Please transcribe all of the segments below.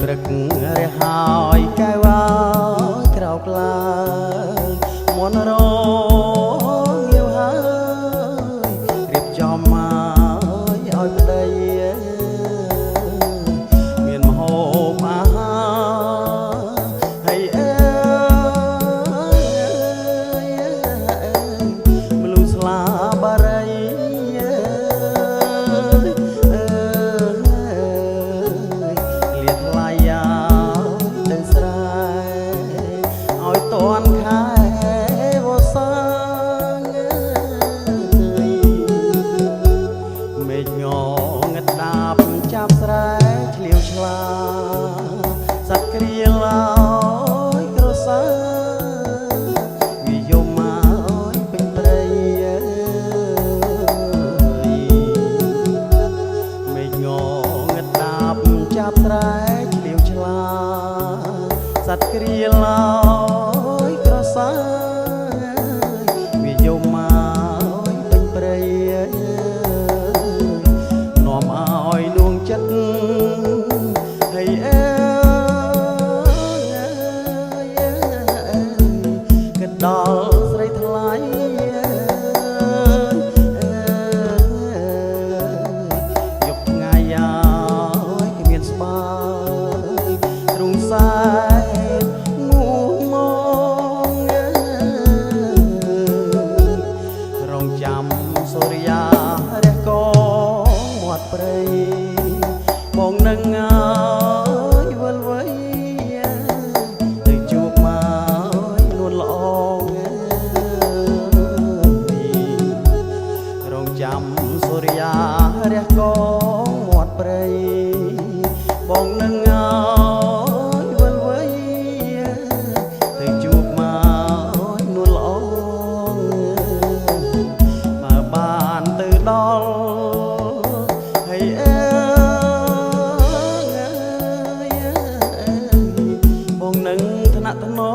ព្រឹករះហើយកែវឲ្យក្រោកឡើងមន់រងាវហើយរៀបចំមកឲ្យប្តីមានម្ហូបអាហារហើយមនុស្សស្លាបារីចាប់ស្រែឆ្លៀវឆ្លាសត្វក្រៀលឲ្យក្រសាវាយំមកពេញព្រៃមេឃងងឹតដាប់ចាប់ស្រែឆ្លៀវឆ្លាសត្វក្រៀលឲ្យក្រសាវាយំមកពេញព្រៃនាំឲ្យនួងចិត្តហើយក៏ដល់ស្រីថ្លៃយកថ្ងៃឲ្យគ្មានស្បើយទ្រង់សែនងូមងរងចាំសូរិយារះកមាត់ព្រៃបងនឹងឲ្យវល់វៃទៅជួបមកនួនល្អរងចាំសូរិយារះកមាត់ព្រៃបងនឹងឲ្យវល់វៃទៅជួបមកនួនល្អមកបានទៅដល់ហើយនឹងថ្នាក់ថ្នមលុ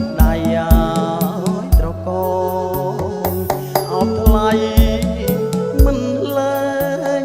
កដៃឲ្យត្រកងអបថ្លៃមិនលែង